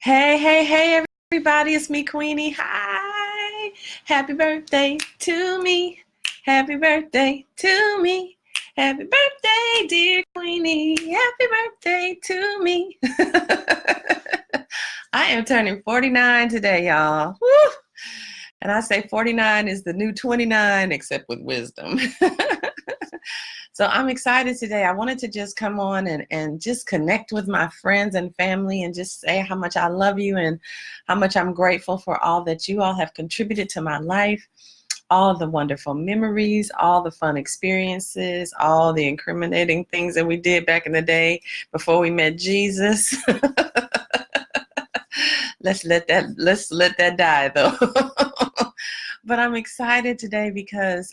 Hey, hey, hey, everybody, it's me, Queenie. Hi. Happy birthday to me. Happy birthday to me. Happy birthday, dear Queenie. Happy birthday to me. I am turning 49 today, y'all. Woo! And I say 49 is the new 29, except with wisdom. So I'm excited today. I wanted to just come on and just connect with my friends and family and just say how much I love you and how much I'm grateful for all that you all have contributed to my life, all the wonderful memories, all the fun experiences, all the incriminating things that we did back in the day before we met Jesus. Let's let that die though. But I'm excited today because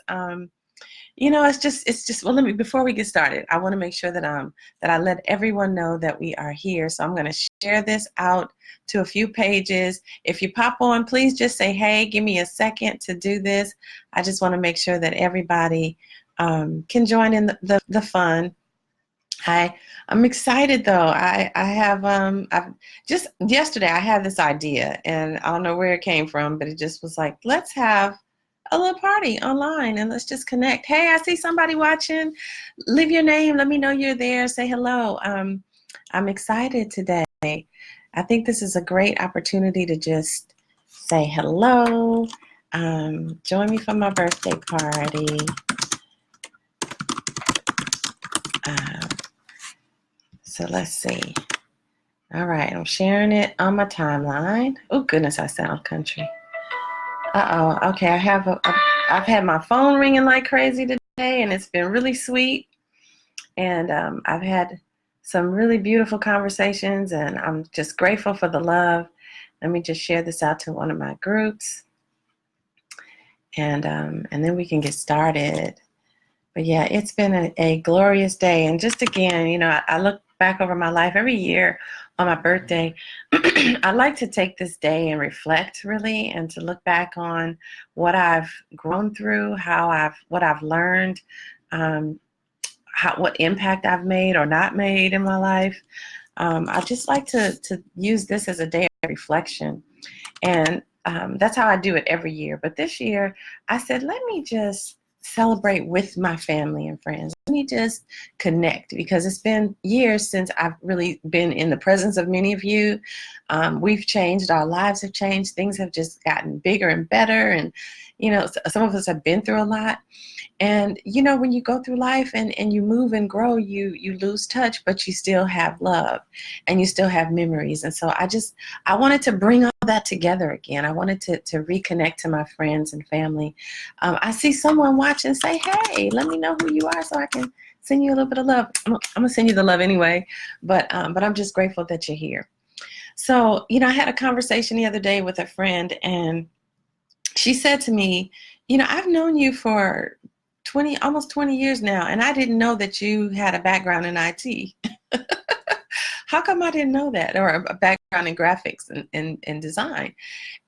it's just well, let me before we get started, I want to make sure that I let everyone know that we are here. So I'm going to share this out to a few pages. If you pop on, please just say, hey, give me a second to do this. I just want to make sure that everybody can join in the fun. I'm excited though. I've just yesterday I had this idea and I don't know where it came from, but it just was like, let's have a little party online and let's just connect. Hey, I see somebody watching. Leave your name. Let me know you're there. Say hello. I'm excited today. I think this is a great opportunity to just say hello. Join me for my birthday party. Uh, so let's see. All right, I'm sharing it on my timeline. Oh goodness, I sound country. Uh-oh. Okay, I've had my phone ringing like crazy today, and it's been really sweet. And I've had some really beautiful conversations, and I'm just grateful for the love. Let me just share this out to one of my groups, and then we can get started. But yeah, it's been a glorious day. And just again, I look back over my life every year on my birthday. I like to take this day and reflect really and to look back on what I've grown through, what I've learned, what impact I've made or not made in my life. I just like to use this as a day of reflection. And that's how I do it every year. But this year, I said, let me just celebrate with my family and friends. Let me just connect because it's been years since I've really been in the presence of many of you. We've changed, our lives have changed, things have just gotten bigger and better. And, some of us have been through a lot. And, when you go through life and you move and grow, you lose touch, but you still have love and you still have memories. And so I wanted to bring all that together again. I wanted to reconnect to my friends and family. I see someone watching. Say, hey, let me know who you are so I can send you a little bit of love. I'm going to send you the love anyway, but I'm just grateful that you're here. So, I had a conversation the other day with a friend, and she said to me, I've known you for almost 20 years now, and I didn't know that you had a background in IT. How come I didn't know that? Or a background in graphics and design.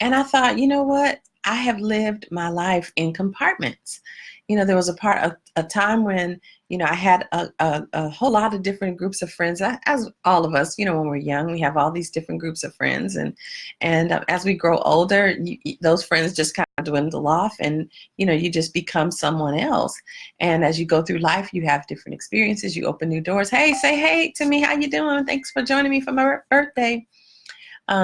And I thought, you know what? I have lived my life in compartments. There was a time when, I had a whole lot of different groups of friends. As all of us, when we're young, we have all these different groups of friends. And as we grow older, those friends just kind of dwindle off and, you just become someone else. And as you go through life, you have different experiences. You open new doors. Hey, say hey to me. How you doing? Thanks for joining me for my birthday.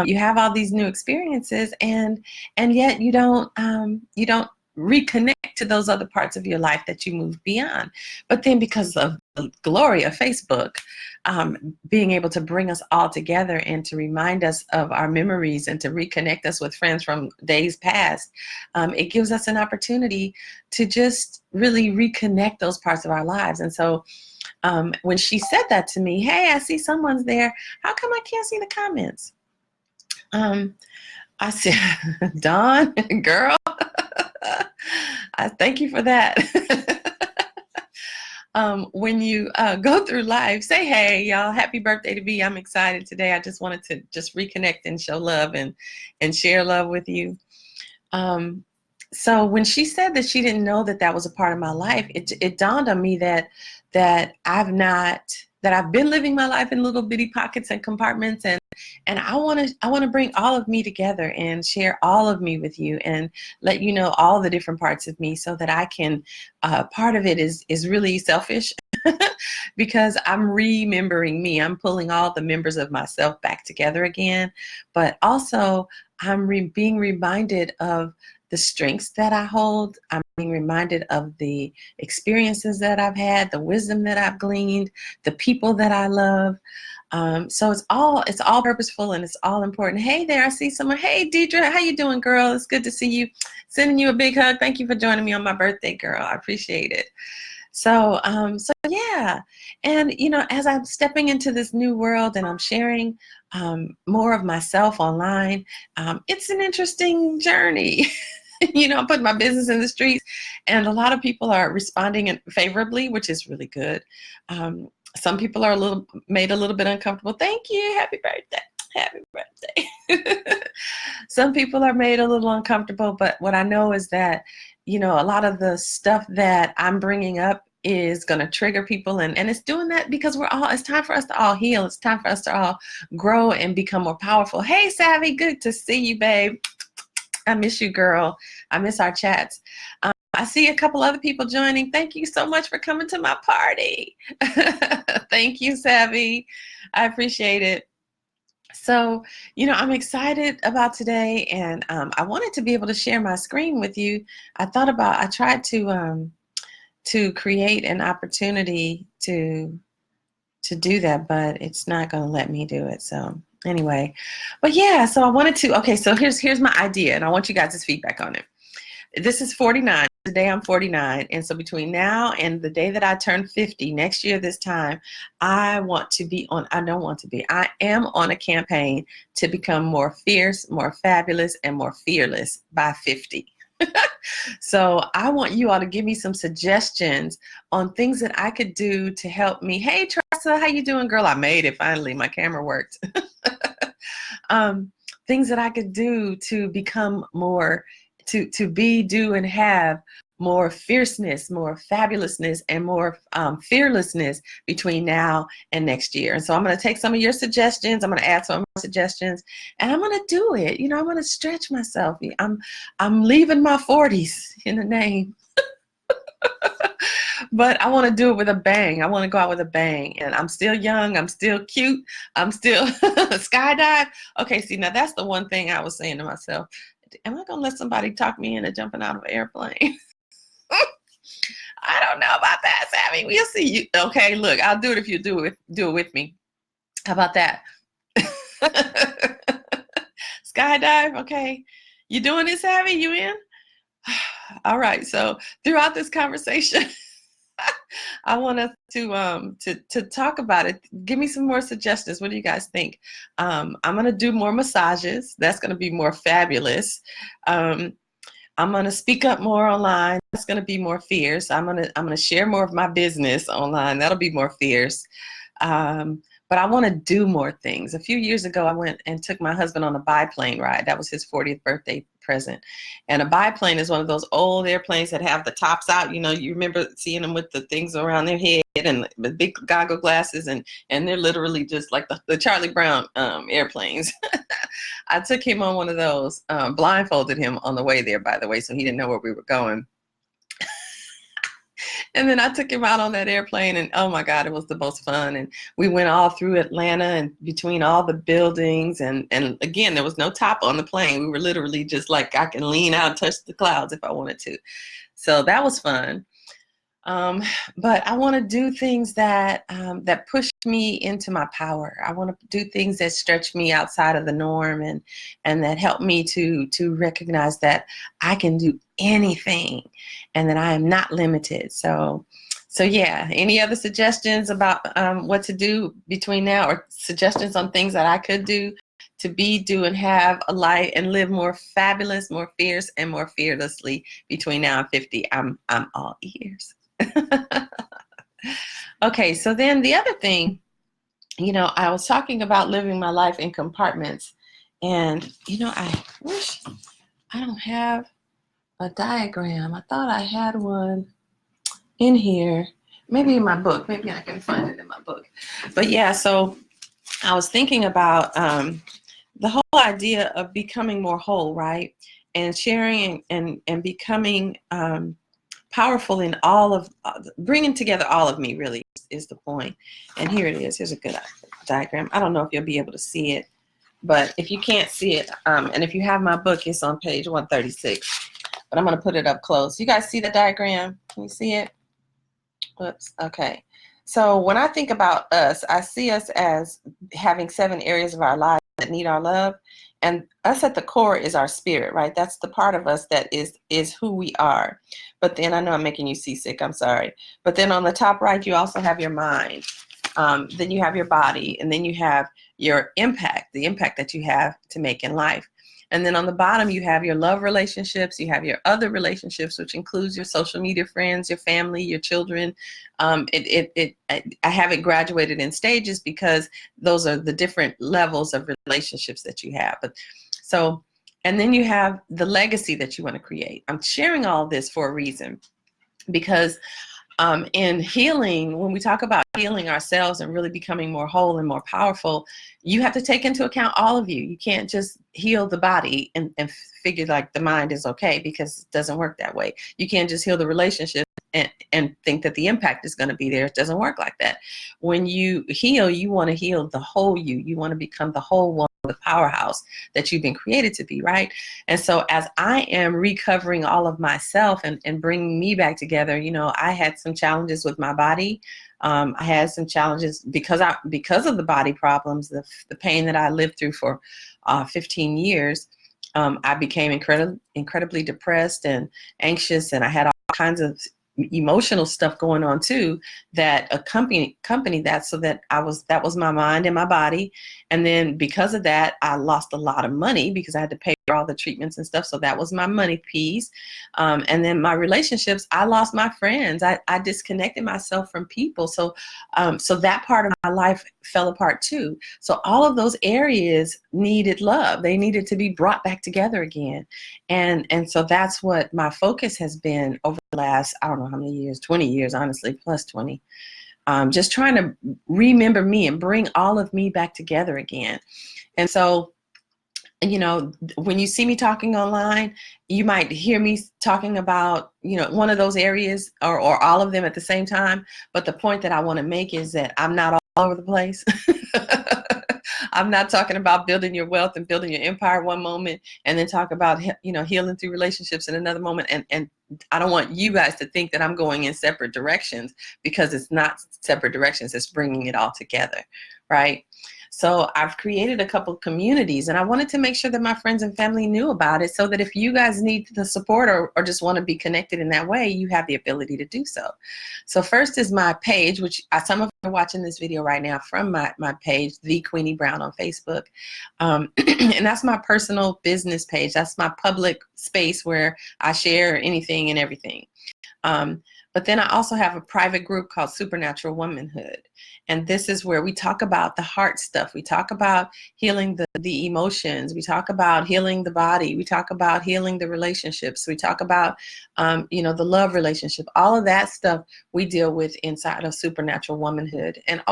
You have all these new experiences, and yet you don't reconnect to those other parts of your life that you moved beyond. But then because of the glory of Facebook, being able to bring us all together and to remind us of our memories and to reconnect us with friends from days past, it gives us an opportunity to just really reconnect those parts of our lives. And so when she said that to me, hey, I see someone's there. How come I can't see the comments? I said, Dawn, girl, I thank you for that. When you go through life, say, hey, y'all, happy birthday to me. I'm excited today. I just wanted to just reconnect and show love and share love with you. So when she said that she didn't know that was a part of my life, it dawned on me that I've been living my life in little bitty pockets and compartments, and And I want to bring all of me together and share all of me with you and let you know all the different parts of me so that I can, part of it is really selfish because I'm remembering me. I'm pulling all the members of myself back together again. But also, I'm being reminded of the strengths that I hold. I'm being reminded of the experiences that I've had, the wisdom that I've gleaned, the people that I love. So it's all purposeful and it's all important. Hey there, I see someone. Hey Deidre, how you doing, girl? It's good to see you. Sending you a big hug. Thank you for joining me on my birthday, girl. I appreciate it. So yeah, and as I'm stepping into this new world and I'm sharing more of myself online, it's an interesting journey. I'm putting my business in the streets, and a lot of people are responding favorably, which is really good. Some people are made a little bit uncomfortable. Thank you, happy birthday. Happy birthday. Some people are made a little uncomfortable, but what I know is that, a lot of the stuff that I'm bringing up is going to trigger people, and it's doing that because it's time for us to all heal. It's time for us to all grow and become more powerful. Hey, Savvy, good to see you, babe. I miss you, girl. I miss our chats. I see a couple other people joining. Thank you so much for coming to my party. Thank you, Savvy. I appreciate it. So, I'm excited about today, and I wanted to be able to share my screen with you. I tried to create an opportunity to do that, but it's not going to let me do it. So anyway, but yeah, so I wanted to, okay, so here's my idea, and I want you guys' feedback on it. This is 49. Today I'm 49. And so between now and the day that I turn 50, next year this time, I am on a campaign to become more fierce, more fabulous, and more fearless by 50. So I want you all to give me some suggestions on things that I could do to help me. Hey, Tressa, how you doing, girl? I made it finally. My camera worked. Things that I could do to become more, to be, do, and have more fierceness, more fabulousness, and more fearlessness between now and next year. And so I'm going to take some of your suggestions. I'm going to add some of my suggestions, and I'm going to do it. I'm going to stretch myself. I'm leaving my 40s in the name. But I want to do it with a bang. I want to go out with a bang. And I'm still young. I'm still cute. I'm still skydive. Okay, see, now that's the one thing I was saying to myself. Am I going to let somebody talk me into jumping out of an airplane? I don't know about that, Sammy. We'll see you. Okay, look, I'll do it if you do it with me. How about that? Skydive, okay. You doing it, Savvy? You in? All right. So throughout this conversation, I want us to talk about it. Give me some more suggestions. What do you guys think? I'm gonna do more massages. That's gonna be more fabulous. I'm gonna speak up more online. That's gonna be more fierce. I'm gonna share more of my business online. That'll be more fierce. But I want to do more things. A few years ago, I went and took my husband on a biplane ride. That was his 40th birthday present. And a biplane is one of those old airplanes that have the tops out. You remember seeing them with the things around their head and the big goggle glasses, and they're literally just like the Charlie Brown airplanes. I took him on one of those, blindfolded him on the way there, by the way, so he didn't know where we were going. And then I took him out on that airplane, and oh my God, it was the most fun. And we went all through Atlanta and between all the buildings. And again, there was no top on the plane. We were literally just like, I can lean out and touch the clouds if I wanted to. So that was fun. But I want to do things that push me into my power. I want to do things that stretch me outside of the norm, and that help me to recognize that I can do anything and that I am not limited. So yeah. Any other suggestions about what to do between now, or suggestions on things that I could do to be, do, and have a life and live more fabulous, more fierce, and more fearlessly between now and 50? I'm all ears. Okay, so then the other thing, I was talking about living my life in compartments, and I wish I don't have a diagram. I thought I had one in here, maybe in my book. Maybe I can find it in my book. But yeah, so I was thinking about the whole idea of becoming more whole, right? And sharing and becoming powerful in all of, bringing together all of me really is the point. And here it is. Here's a good diagram. I don't know if you'll be able to see it, but if you can't see it, and if you have my book, it's on page 136. But I'm going to put it up close. You guys see the diagram? Can you see it? Whoops. Okay. So when I think about us, I see us as having 7 areas of our lives that need our love. And us at the core is our spirit, right? That's the part of us that is who we are. But then I know I'm making you seasick. I'm sorry. But then on the top right, you also have your mind. Then you have your body, and then you have your impact, the impact that you have to make in life. And then on the bottom, you have your love relationships, you have your other relationships, which includes your social media friends, your family, your children. I have it graduated in stages because those are the different levels of relationships that you have. But so, and then you have the legacy that you want to create. I'm sharing all this for a reason, because in healing, when we talk about healing ourselves and really becoming more whole and more powerful, you have to take into account all of you. You can't just heal the body and figure like the mind is okay, because it doesn't work that way. You can't just heal the relationship and think that the impact is going to be there. It doesn't work like that. When you heal, you want to heal the whole you. You want to become the whole one, the powerhouse that you've been created to be, right? And so as I am recovering all of myself and bringing me back together, you know, I had some challenges with my body. I had some challenges because of the body problems, the pain that I lived through for 15 years. I became incredibly depressed and anxious, and I had all kinds of emotional stuff going on too that accompanied that. So that that was my mind and my body. And then because of that, I lost a lot of money because I had to pay for all the treatments and stuff. So that was my money piece. And then my relationships, I lost my friends. I disconnected myself from people. So so that part of my life fell apart too. So all of those areas needed love. They needed to be brought back together again. And so that's what my focus has been over the last, I don't know how many years, 20 years, honestly, plus 20. Just trying to remember me and bring all of me back together again. And so, you know, when you see me talking online, you might hear me talking about, you know, one of those areas or all of them at the same time. But the point that I want to make is that I'm not all over the place. I'm not talking about building your wealth and building your empire one moment and then talk about, you know, healing through relationships in another moment. And I don't want you guys to think that I'm going in separate directions, because it's not separate directions. It's bringing it all together, right? So I've created a couple of communities, and I wanted to make sure that my friends and family knew about it, so that if you guys need the support or just want to be connected in that way, you have the ability to do so. So first is my page, which some of you are watching this video right now from my page, The Queenie Brown on Facebook. And that's my personal business page. That's my public space where I share anything and everything. But then I also have a private group called Supernatural Womanhood. And this is where we talk about the heart stuff. We talk about healing the emotions. We talk about healing the body. We talk about healing the relationships. We talk about, you know, the love relationship. All of that stuff we deal with inside of Supernatural Womanhood. And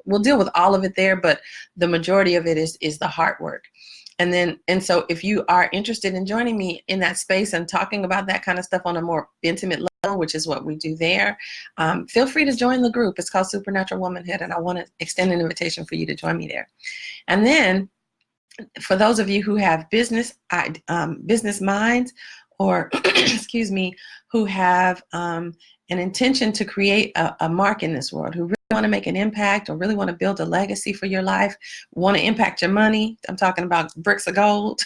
we'll deal with all of it there, but the majority of it is the heart work. And so if you are interested in joining me in that space and talking about that kind of stuff on a more intimate level, which is what we do there, feel free to join the group. It's called Supernatural Womanhood, and I want to extend an invitation for you to join me there. And then for those of you who have business minds, or excuse me, who have an intention to create a mark in this world, who really want to make an impact or really want to build a legacy for your life, want to impact your money, I'm talking about bricks of gold,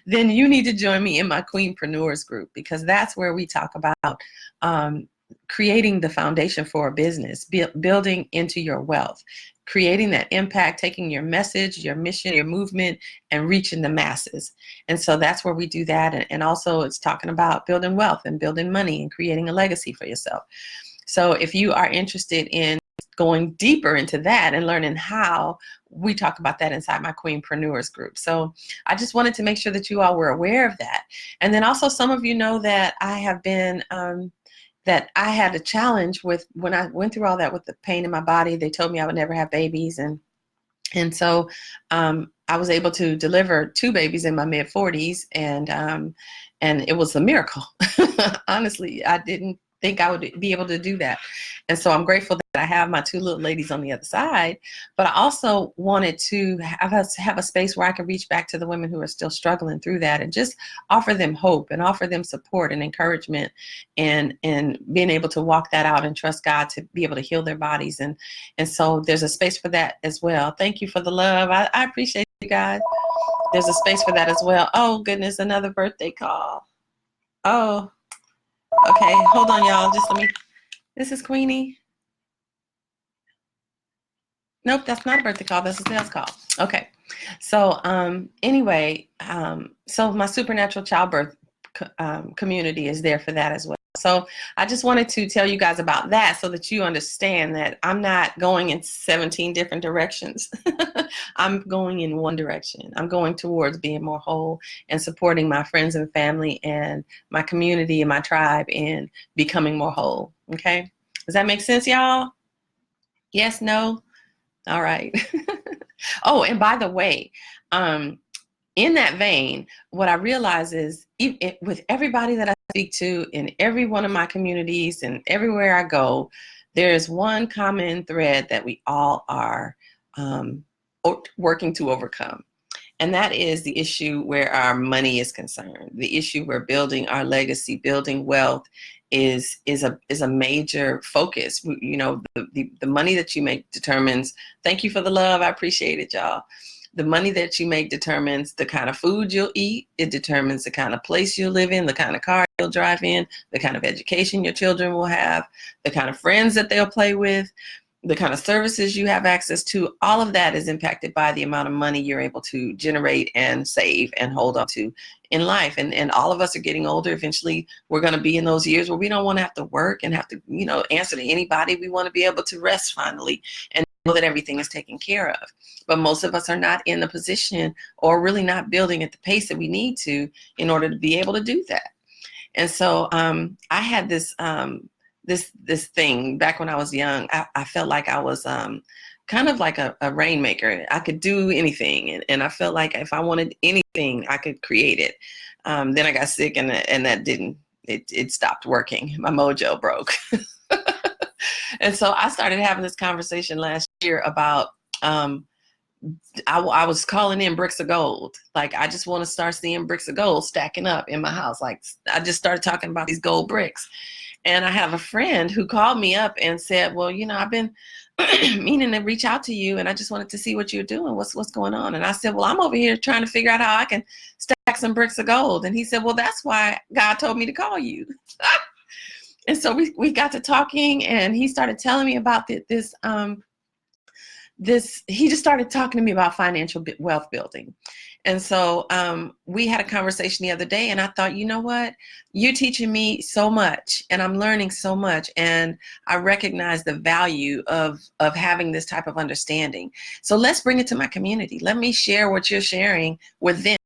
then you need to join me in my Queenpreneurs group, because that's where we talk about creating the foundation for a business, building into your wealth, creating that impact, taking your message, your mission, your movement, and reaching the masses. And so that's where we do that. And also it's talking about building wealth and building money and creating a legacy for yourself. So if you are interested in going deeper into that and learning how, we talk about that inside my Queenpreneurs group. So I just wanted to make sure that you all were aware of that. And then also some of you know that I have been, that I had a challenge with when I went through all that with the pain in my body. They told me I would never have babies, and And so I was able to deliver 2 babies in my mid 40s, and it was a miracle. Honestly, I didn't think I would be able to do that. And so I'm grateful that I have my 2 little ladies on the other side, but I also wanted to have a space where I could reach back to the women who are still struggling through that and just offer them hope and offer them support and encouragement, and being able to walk that out and trust God to be able to heal their bodies. And so there's a space for that as well. Thank you for the love. I appreciate you guys. There's a space for that as well. Oh goodness, another birthday call. Oh, okay. Hold on, y'all. Just let me. This is Queenie. Nope, that's not a birthday call. That's a sales call. Okay. So anyway, so my supernatural childbirth community is there for that as well. So I just wanted to tell you guys about that so that you understand that I'm not going in 17 different directions. I'm going in one direction. I'm going towards being more whole and supporting my friends and family and my community and my tribe in becoming more whole. Okay. Does that make sense, y'all? Yes, no? All right. Oh, and by the way, in that vein, what I realize is with everybody that I speak to in every one of my communities and everywhere I go, there is one common thread that we all are working to overcome. And that is the issue where our money is concerned. The issue where building our legacy, building wealth is a major focus. You know, the money that you make determines, thank you for the love, I appreciate it, y'all. The money that you make determines the kind of food you'll eat. It determines the kind of place you'll live in, the kind of car you'll drive in, the kind of education your children will have, the kind of friends that they'll play with, the kind of services you have access to. All of that is impacted by the amount of money you're able to generate and save and hold on to in life. And all of us are getting older. Eventually, we're going to be in those years where we don't want to have to work and have to, answer to anybody. We want to be able to rest finally and know that everything is taken care of. But most of us are not in the position, or really not building at the pace that we need to in order to be able to do that. And so I had this thing back when I was young. I felt like I was kind of like a rainmaker. I could do anything, and I felt like if I wanted anything, I could create it. Then I got sick, and that didn't. It stopped working. My mojo broke. And so I started having this conversation last year about I was calling in bricks of gold. Like, I just want to start seeing bricks of gold stacking up in my house. Like, I just started talking about these gold bricks. And I have a friend who called me up and said, well, I've been meaning to reach out to you, and I just wanted to see what you're doing. What's going on? And I said, well, I'm over here trying to figure out how I can stack some bricks of gold. And he said, well, that's why God told me to call you. And so we got to talking, and he started telling me about he just started talking to me about financial wealth building. And so we had a conversation the other day, and I thought, you know what? You're teaching me so much, and I'm learning so much, and I recognize the value of having this type of understanding. So let's bring it to my community. Let me share what you're sharing with them.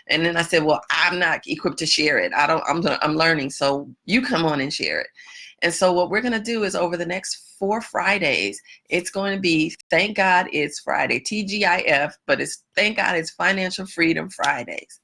And then I said, well, I'm not equipped to share it. I'm learning. So you come on and share it. And so what we're going to do is, over the next 4 Fridays, it's going to be, thank God it's Friday, TGIF, but it's thank God it's Financial Freedom Fridays.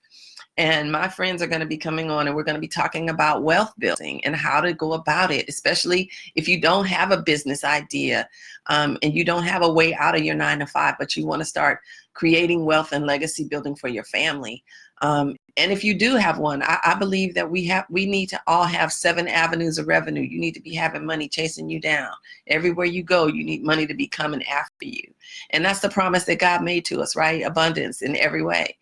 And my friends are going to be coming on, and we're going to be talking about wealth building and how to go about it, especially if you don't have a business idea and you don't have a way out of your 9-to-5, but you want to start creating wealth and legacy building for your family. And if you do have one, I believe that we need to all have 7 avenues of revenue. You need to be having money chasing you down. Everywhere you go, you need money to be coming after you. And that's the promise that God made to us, right? Abundance in every way.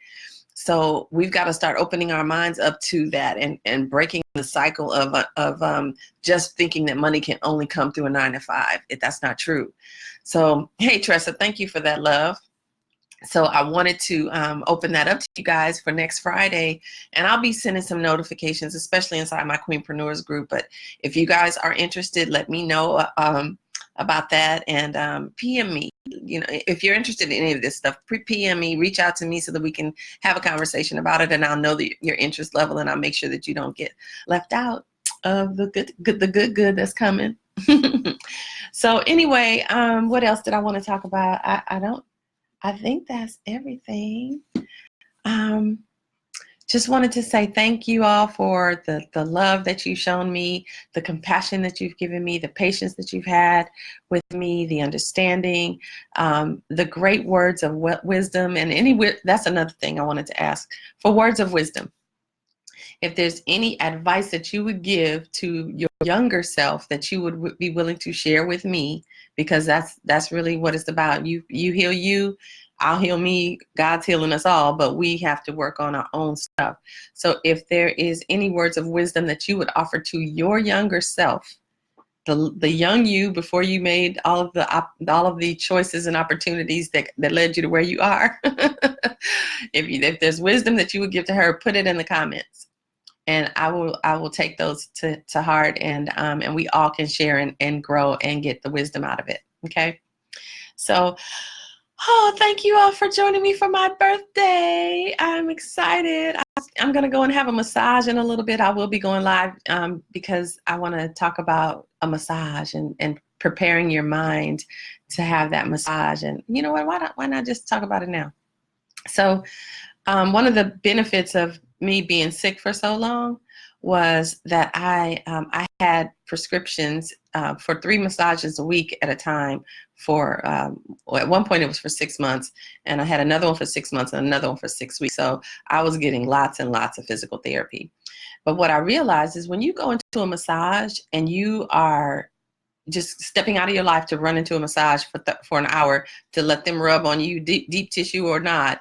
So we've got to start opening our minds up to that and breaking the cycle of just thinking that money can only come through a 9-to-5. That's not true. So, hey, Tressa, thank you for that love. So I wanted to open that up to you guys for next Friday, and I'll be sending some notifications, especially inside my Queenpreneurs group. But if you guys are interested, let me know about that, and PM me. If you're interested in any of this stuff, PM me, reach out to me so that we can have a conversation about it, and I'll know your interest level, and I'll make sure that you don't get left out of the good that's coming. So anyway, what else did I want to talk about? I think that's everything. Just wanted to say thank you all for the love that you've shown me, the compassion that you've given me, the patience that you've had with me, the understanding, the great words of wisdom, and that's another thing I wanted to ask for words of wisdom. If there's any advice that you would give to your younger self that you would be willing to share with me, because that's really what it's about. You heal you, I'll heal me, God's healing us all, but we have to work on our own stuff. So if there is any words of wisdom that you would offer to your younger self, the young you before you made all of the choices and opportunities that led you to where you are, if there's wisdom that you would give to her, put it in the comments. And I will take those to heart, and we all can share and grow and get the wisdom out of it. Okay. So, thank you all for joining me for my birthday. I'm excited. I'm going to go and have a massage in a little bit. I will be going live because I want to talk about a massage and preparing your mind to have that massage. And you know what? Why not just talk about it now? So one of the benefits of me being sick for so long was that I had prescriptions for 3 massages a week at a time for, at one point it was for 6 months, and I had another one for 6 months and another one for 6 weeks. So I was getting lots and lots of physical therapy. But what I realized is when you go into a massage and you are just stepping out of your life to run into a massage for an hour to let them rub on you, deep tissue or not,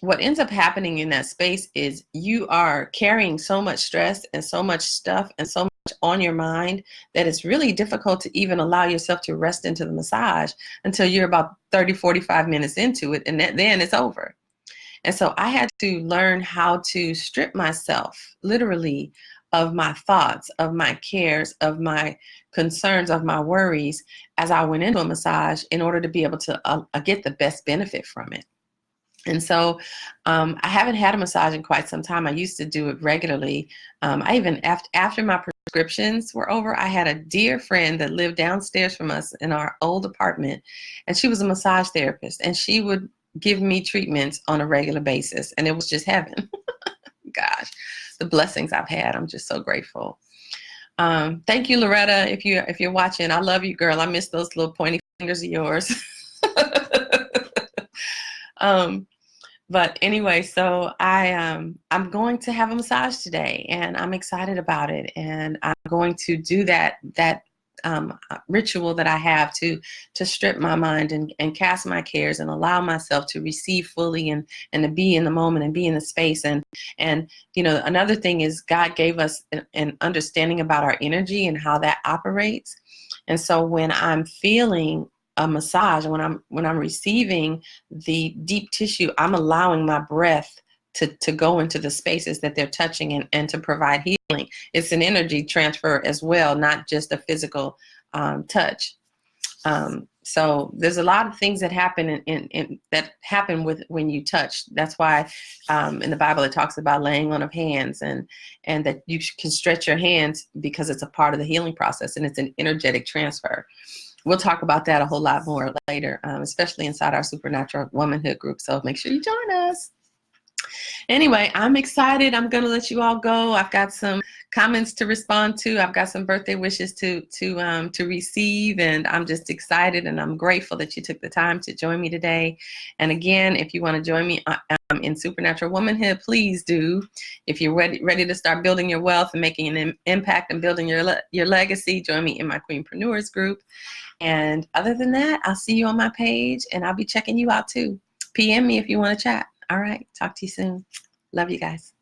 what ends up happening in that space is you are carrying so much stress and so much stuff and so much on your mind that it's really difficult to even allow yourself to rest into the massage until you're about 30, 45 minutes into it, and then it's over. And so I had to learn how to strip myself literally of my thoughts, of my cares, of my concerns, of my worries as I went into a massage in order to be able to get the best benefit from it. And so I haven't had a massage in quite some time. I used to do it regularly. I even, after my prescriptions were over, I had a dear friend that lived downstairs from us in our old apartment, and she was a massage therapist, and she would give me treatments on a regular basis, and it was just heaven. Gosh, the blessings I've had. I'm just so grateful. Thank you, Loretta. If you're watching, I love you, girl. I miss those little pointy fingers of yours. But anyway, so I'm going to have a massage today, and I'm excited about it. And I'm going to do that ritual that I have to strip my mind and cast my cares and allow myself to receive fully and to be in the moment and be in the space. And you know, another thing is God gave us an understanding about our energy and how that operates. And so when I'm feeling a massage, when I'm receiving the deep tissue, I'm allowing my breath to go into the spaces that they're touching and to provide healing. It's an energy transfer as well, not just a physical touch. So there's a lot of things that happen that happen with when you touch. That's why in the Bible it talks about laying on of hands and that you can stretch your hands because it's a part of the healing process and it's an energetic transfer. We'll talk about that a whole lot more later, especially inside our Supernatural Womanhood group. So make sure you join us. Anyway, I'm excited. I'm going to let you all go. I've got some comments to respond to. I've got some birthday wishes to receive, and I'm just excited and I'm grateful that you took the time to join me today. And again, if you want to join me in Supernatural Womanhood, please do. If you're ready to start building your wealth and making an impact and building your legacy, join me in my Queenpreneurs group. And other than that, I'll see you on my page, and I'll be checking you out too. PM me if you want to chat. All right. Talk to you soon. Love you guys.